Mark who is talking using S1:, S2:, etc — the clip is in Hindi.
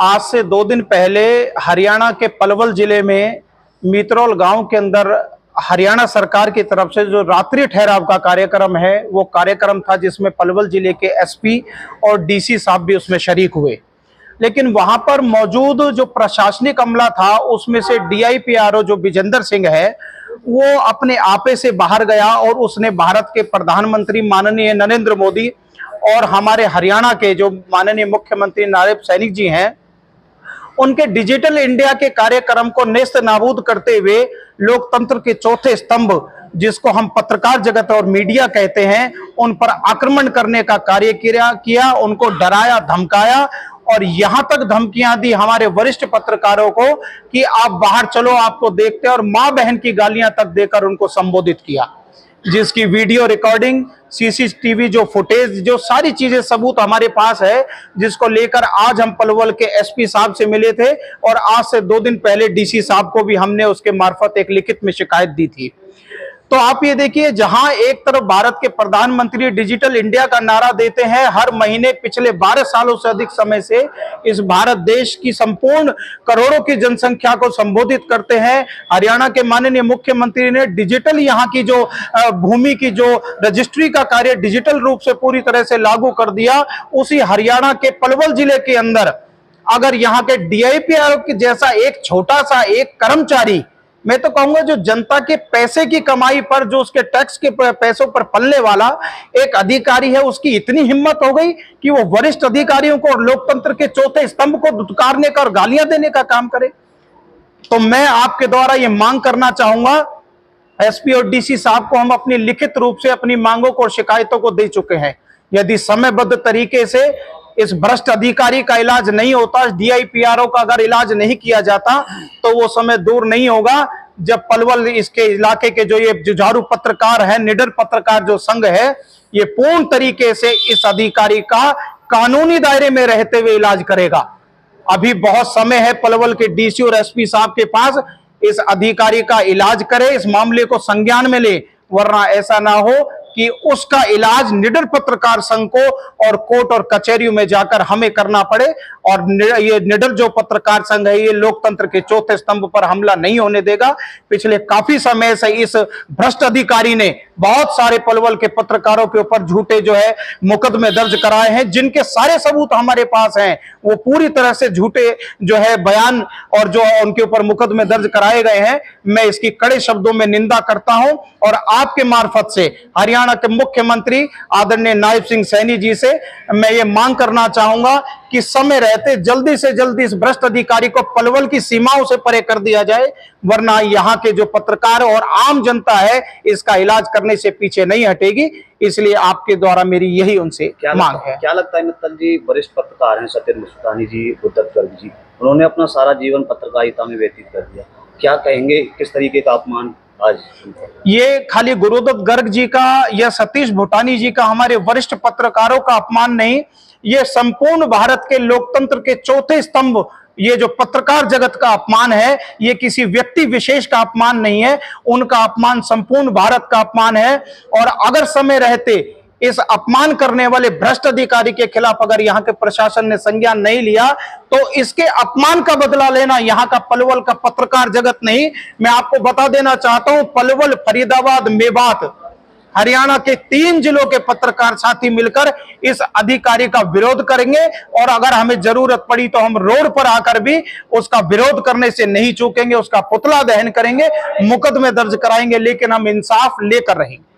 S1: आज से 2 दिन पहले हरियाणा के पलवल जिले में मीतरौल गांव के अंदर हरियाणा सरकार की तरफ से जो रात्रि ठहराव का कार्यक्रम है, वो कार्यक्रम था जिसमें पलवल जिले के एसपी और डीसी साहब भी उसमें शरीक हुए। लेकिन वहां पर मौजूद जो प्रशासनिक अमला था, उसमें से डीआईपीआरओ जो विजेंद्र सिंह है, वो अपने आपे से बाहर गया और उसने भारत के प्रधानमंत्री माननीय नरेंद्र मोदी और हमारे हरियाणा के जो माननीय मुख्यमंत्री नायब सैनिक जी हैं, उनके डिजिटल इंडिया के कार्यक्रम को नेस्त नाबूद करते हुए लोकतंत्र के चौथे स्तंभ, जिसको हम पत्रकार जगत और मीडिया कहते हैं, उन पर आक्रमण करने का कार्य किया, उनको डराया, धमकाया और यहां तक धमकियां दी हमारे वरिष्ठ पत्रकारों को कि आप बाहर चलो, आपको देखते हैं, और मां बहन की गालियां तक देकर उनको संबोधित किया, जिसकी वीडियो रिकॉर्डिंग, सीसीटीवी जो फुटेज, जो सारी चीजें सबूत हमारे पास है, जिसको लेकर आज हम पलवल के एसपी साहब से मिले थे और आज से 2 दिन पहले डीसी साहब को भी हमने उसके मार्फत एक लिखित में शिकायत दी थी। तो आप ये देखिए, जहां एक तरफ भारत के प्रधानमंत्री डिजिटल इंडिया का नारा देते हैं, हर महीने पिछले 12 सालों से अधिक समय से इस भारत देश की संपूर्ण करोड़ों की जनसंख्या को संबोधित करते हैं। हरियाणा के माननीय मुख्यमंत्री ने डिजिटल यहां की जो भूमि की जो रजिस्ट्री का कार्य डिजिटल रूप से पूरी तरह से लागू कर दिया। उसी हरियाणा के पलवल जिले के अंदर अगर यहाँ के डीआईपीआरओ के जैसा एक छोटा सा एक कर्मचारी, मैं तो कहूंगा जो जनता के पैसे की कमाई पर, जो उसके टैक्स के पैसों पर पलने वाला एक अधिकारी है, उसकी इतनी हिम्मत हो गई कि वो वरिष्ठ अधिकारियों को और लोकतंत्र के चौथे स्तंभ को दुत्कारने का और गालियां देने का काम करे। तो मैं आपके द्वारा ये मांग करना चाहूंगा, एसपी और डीसी साहब को हम अपनी लिखित रूप से अपनी मांगों को और शिकायतों को दे चुके हैं। यदि समयबद्ध तरीके से इस भ्रष्ट अधिकारी का इलाज नहीं होता, डीआईपीआरओ का अगर इलाज नहीं किया जाता, तो वो समय दूर नहीं होगा जब पलवल इसके इलाके के जो ये जुझारू पत्रकार है, निडर पत्रकार जो संघ है, ये पूर्ण तरीके से इस अधिकारी का कानूनी दायरे में रहते हुए इलाज करेगा। अभी बहुत समय है पलवल के डीसी और एसपी साहब के पास, इस अधिकारी का इलाज करे, इस मामले को संज्ञान में ले, वरना ऐसा ना हो कि उसका इलाज निडर पत्रकार संघ को और कोर्ट और कचहरियों में जाकर हमें करना पड़े। और ये निडर जो पत्रकार संघ है, ये लोकतंत्र के चौथे स्तंभ पर हमला नहीं होने देगा। पिछले काफी समय से इस भ्रष्ट अधिकारी ने बहुत सारे पलवल के पत्रकारों के ऊपर झूठे जो है मुकदमे दर्ज कराए हैं, जिनके सारे सबूत हमारे पास हैं। वो पूरी तरह से झूठे जो है बयान और जो उनके ऊपर मुकदमे दर्ज कराए गए हैं। मैं इसकी कड़े शब्दों में निंदा करता हूं और आपके मार्फत से हरियाणा के मुख्यमंत्री आदरणीय नायब सिंह सैनी जी से मैं ये मांग करना चाहूंगा कि समय रहते जल्दी से जल्दी इस भ्रष्ट अधिकारी को पलवल की सीमाओं से परे कर दिया जाए, वरना यहाँ के जो पत्रकार और आम जनता है, इसका इलाज करने से पीछे नहीं हटेगी। इसलिए आपके द्वारा मेरी यही उनसे मांग है।
S2: क्या लगता है मित्तल जी, वरिष्ठ पत्रकार हैं सत्येंद्र सुतानी जी, उद्धत गर्ग जी, उन्होंने अपना सारा जीवन पत्रकारिता में व्यतीत कर दिया, क्या कहेंगे, किस तरीके का अपमान आज?
S1: ये खाली गुरुदत्त गर्ग जी का या सतीश भूटानी जी का, हमारे वरिष्ठ पत्रकारों का अपमान नहीं, ये संपूर्ण भारत के लोकतंत्र के चौथे स्तंभ, ये जो पत्रकार जगत का अपमान है, ये किसी व्यक्ति विशेष का अपमान नहीं है, उनका अपमान संपूर्ण भारत का अपमान है। और अगर समय रहते इस अपमान करने वाले भ्रष्ट अधिकारी के खिलाफ अगर यहाँ के प्रशासन ने संज्ञान नहीं लिया, तो इसके अपमान का बदला लेना यहाँ का पलवल का पत्रकार जगत नहीं। मैं आपको बता देना चाहता हूं, पलवल, फरीदाबाद, मेवात, हरियाणा के 3 जिलों के पत्रकार साथी मिलकर इस अधिकारी का विरोध करेंगे और अगर हमें जरूरत पड़ी तो हम रोड पर आकर भी उसका विरोध करने से नहीं चूकेंगे, उसका पुतला दहन करेंगे, मुकदमे दर्ज कराएंगे, लेकिन हम इंसाफ लेकर रहेंगे।